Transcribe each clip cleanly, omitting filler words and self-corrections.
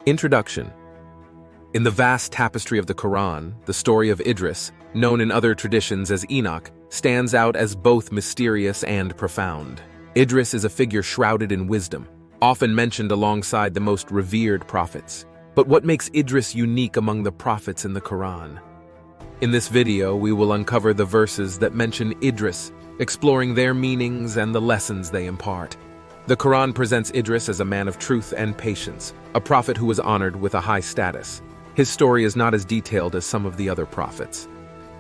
Introduction. In the vast tapestry of the Quran, the story of Idris, known in other traditions as Enoch, stands out as both mysterious and profound. Idris is a figure shrouded in wisdom, often mentioned alongside the most revered prophets. But what makes Idris unique among the prophets in the Quran? In this video, we will uncover the verses that mention Idris, exploring their meanings and the lessons they impart. The Quran presents Idris as a man of truth and patience, a prophet who was honored with a high status. His story is not as detailed as some of the other prophets.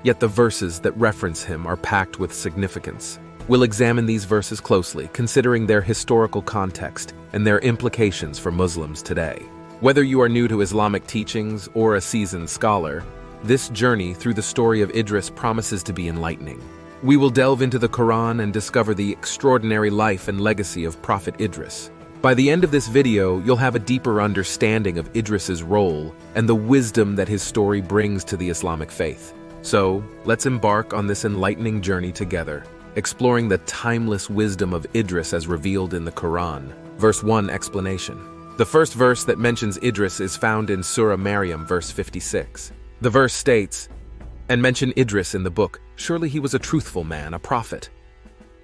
Yet the verses that reference him are packed with significance. We'll examine these verses closely, considering their historical context and their implications for Muslims today. Whether you are new to Islamic teachings or a seasoned scholar, this journey through the story of Idris promises to be enlightening. We will delve into the Quran and discover the extraordinary life and legacy of Prophet Idris. By the end of this video, you'll have a deeper understanding of Idris's role and the wisdom that his story brings to the Islamic faith. So, let's embark on this enlightening journey together, exploring the timeless wisdom of Idris as revealed in the Quran. Verse 1 explanation. The first verse that mentions Idris is found in Surah Maryam, verse 56. The verse states, "And mention Idris in the book, surely he was a truthful man, a prophet."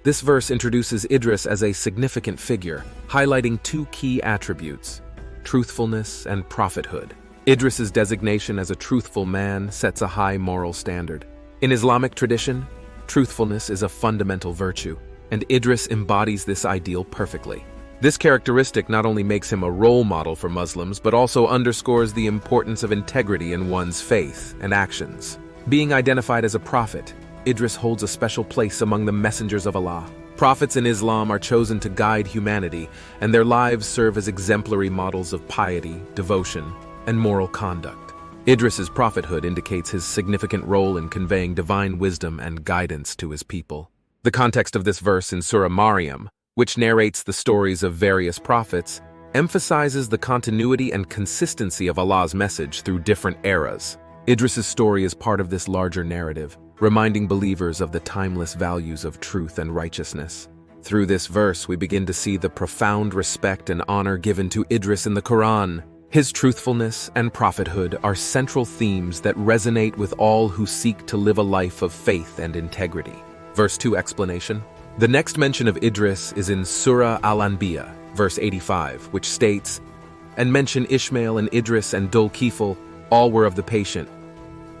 This verse introduces Idris as a significant figure, highlighting two key attributes: truthfulness and prophethood. Idris's designation as a truthful man sets a high moral standard. In Islamic tradition, truthfulness is a fundamental virtue, and Idris embodies this ideal perfectly. This characteristic not only makes him a role model for Muslims, but also underscores the importance of integrity in one's faith and actions. Being identified as a prophet, Idris holds a special place among the messengers of Allah. Prophets in Islam are chosen to guide humanity, and their lives serve as exemplary models of piety, devotion, and moral conduct. Idris's prophethood indicates his significant role in conveying divine wisdom and guidance to his people. The context of this verse in Surah Maryam, which narrates the stories of various prophets, emphasizes the continuity and consistency of Allah's message through different eras. Idris's story is part of this larger narrative, reminding believers of the timeless values of truth and righteousness. Through this verse, we begin to see the profound respect and honor given to Idris in the Quran. His truthfulness and prophethood are central themes that resonate with all who seek to live a life of faith and integrity. Verse 2 explanation. The next mention of Idris is in Surah Al-Anbiya, verse 85, which states, "And mention Ishmael and Idris and Dhul-Kifl, all were of the patient."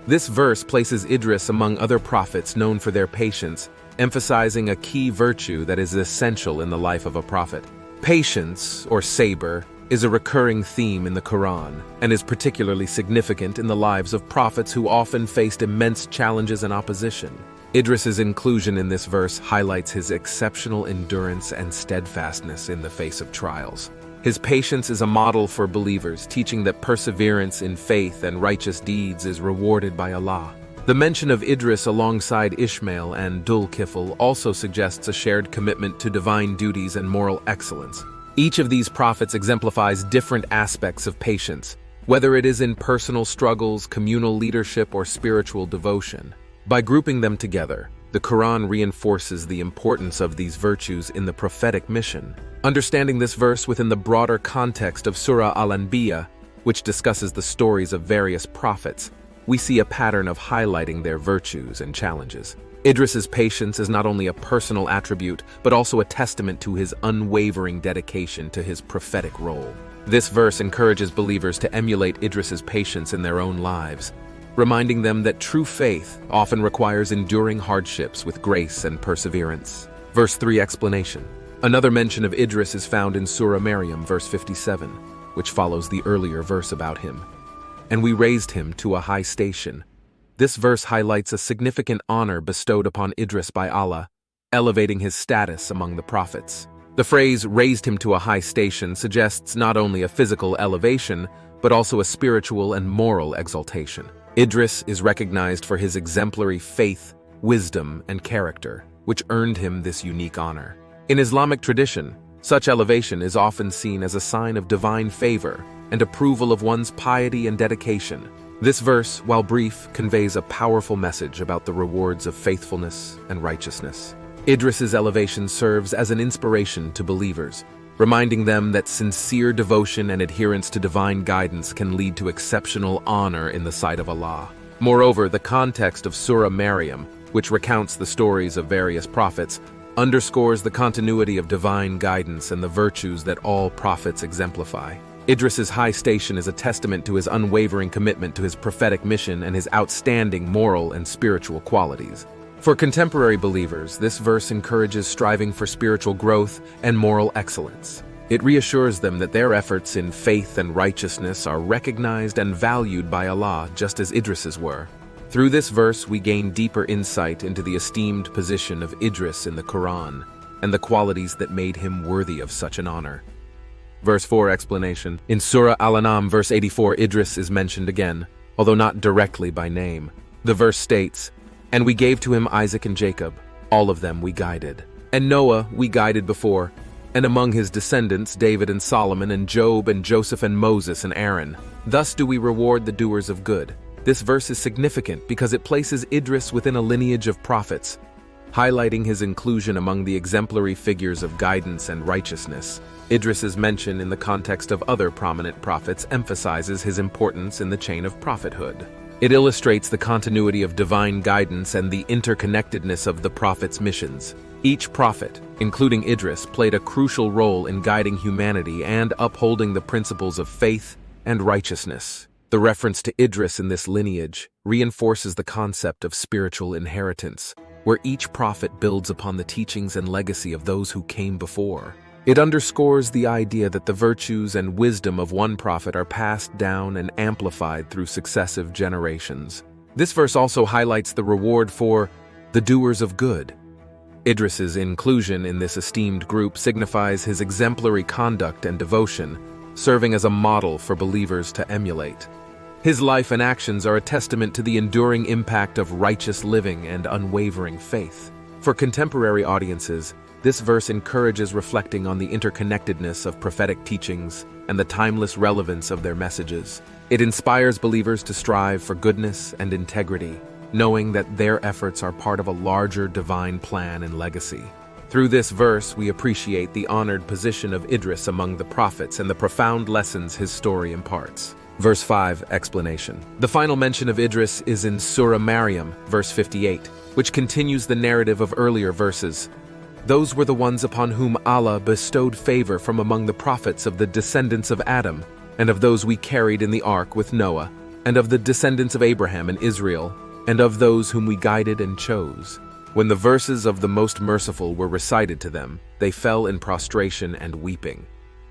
This verse places Idris among other prophets known for their patience, emphasizing a key virtue that is essential in the life of a prophet. Patience, or sabr, is a recurring theme in the Quran, and is particularly significant in the lives of prophets who often faced immense challenges and opposition. Idris's inclusion in this verse highlights his exceptional endurance and steadfastness in the face of trials. His patience is a model for believers, teaching that perseverance in faith and righteous deeds is rewarded by Allah. The mention of Idris alongside Ishmael and Dhul-Kifl also suggests a shared commitment to divine duties and moral excellence. Each of these prophets exemplifies different aspects of patience, whether it is in personal struggles, communal leadership, or spiritual devotion. By grouping them together, the Quran reinforces the importance of these virtues in the prophetic mission. Understanding this verse within the broader context of Surah Al-Anbiya, which discusses the stories of various prophets, we see a pattern of highlighting their virtues and challenges. Idris's patience is not only a personal attribute, but also a testament to his unwavering dedication to his prophetic role. This verse encourages believers to emulate Idris's patience in their own lives, reminding them that true faith often requires enduring hardships with grace and perseverance. Verse 3 explanation. Another mention of Idris is found in Surah Maryam, verse 57, which follows the earlier verse about him. "And we raised him to a high station." This verse highlights a significant honor bestowed upon Idris by Allah, elevating his status among the prophets. The phrase "raised him to a high station" suggests not only a physical elevation, but also a spiritual and moral exaltation. Idris is recognized for his exemplary faith, wisdom, and character, which earned him this unique honor. In Islamic tradition, such elevation is often seen as a sign of divine favor and approval of one's piety and dedication. This verse, while brief, conveys a powerful message about the rewards of faithfulness and righteousness. Idris's elevation serves as an inspiration to believers, reminding them that sincere devotion and adherence to divine guidance can lead to exceptional honor in the sight of Allah. Moreover, the context of Surah Maryam, which recounts the stories of various prophets, underscores the continuity of divine guidance and the virtues that all prophets exemplify. Idris's high station is a testament to his unwavering commitment to his prophetic mission and his outstanding moral and spiritual qualities. For contemporary believers, this verse encourages striving for spiritual growth and moral excellence. It reassures them that their efforts in faith and righteousness are recognized and valued by Allah just as Idris's were. Through this verse, we gain deeper insight into the esteemed position of Idris in the Quran and the qualities that made him worthy of such an honor. Verse 4 explanation. In Surah Al-An'am, verse 84, Idris is mentioned again, although not directly by name. The verse states, "And we gave to him Isaac and Jacob, all of them we guided. And Noah we guided before, and among his descendants David and Solomon and Job and Joseph and Moses and Aaron. Thus do we reward the doers of good." This verse is significant because it places Idris within a lineage of prophets, highlighting his inclusion among the exemplary figures of guidance and righteousness. Idris's mention in the context of other prominent prophets emphasizes his importance in the chain of prophethood. It illustrates the continuity of divine guidance and the interconnectedness of the prophet's missions. Each prophet, including Idris, played a crucial role in guiding humanity and upholding the principles of faith and righteousness. The reference to Idris in this lineage reinforces the concept of spiritual inheritance, where each prophet builds upon the teachings and legacy of those who came before. It underscores the idea that the virtues and wisdom of one prophet are passed down and amplified through successive generations. This verse also highlights the reward for the doers of good. Idris's inclusion in this esteemed group signifies his exemplary conduct and devotion, serving as a model for believers to emulate. His life and actions are a testament to the enduring impact of righteous living and unwavering faith. For contemporary audiences, this verse encourages reflecting on the interconnectedness of prophetic teachings and the timeless relevance of their messages. It inspires believers to strive for goodness and integrity, knowing that their efforts are part of a larger divine plan and legacy. Through this verse, we appreciate the honored position of Idris among the prophets and the profound lessons his story imparts. Verse 5 explanation. The final mention of Idris is in Surah Maryam, verse 58, which continues the narrative of earlier verses. Those were the ones upon whom Allah bestowed favor from among the prophets of the descendants of Adam, and of those we carried in the ark with Noah, and of the descendants of Abraham and Israel, and of those whom we guided and chose. When the verses of the Most Merciful were recited to them, they fell in prostration and weeping.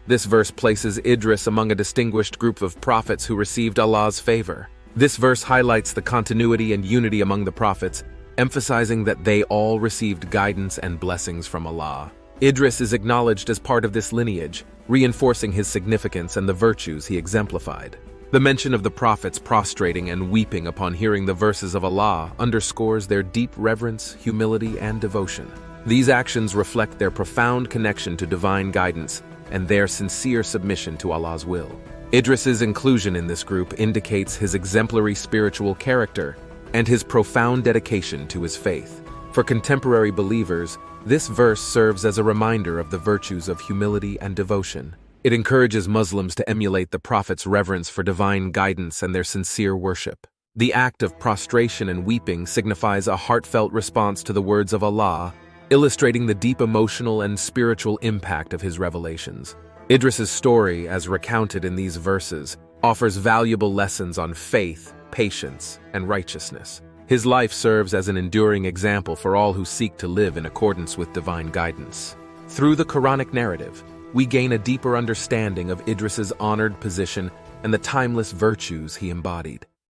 This verse places Idris among a distinguished group of prophets who received Allah's favor. This verse highlights the continuity and unity among the prophets, emphasizing that they all received guidance and blessings from Allah. Idris is acknowledged as part of this lineage, reinforcing his significance and the virtues he exemplified. The mention of the prophets prostrating and weeping upon hearing the verses of Allah underscores their deep reverence, humility, and devotion. These actions reflect their profound connection to divine guidance and their sincere submission to Allah's will. Idris's inclusion in this group indicates his exemplary spiritual character and his profound dedication to his faith. For contemporary believers, this verse serves as a reminder of the virtues of humility and devotion. It encourages Muslims to emulate the Prophet's reverence for divine guidance and their sincere worship. The act of prostration and weeping signifies a heartfelt response to the words of Allah, illustrating the deep emotional and spiritual impact of his revelations. Idris's story, as recounted in these verses, offers valuable lessons on faith, patience, and righteousness. His life serves as an enduring example for all who seek to live in accordance with divine guidance. Through the Quranic narrative, we gain a deeper understanding of Idris's honored position and the timeless virtues he embodied.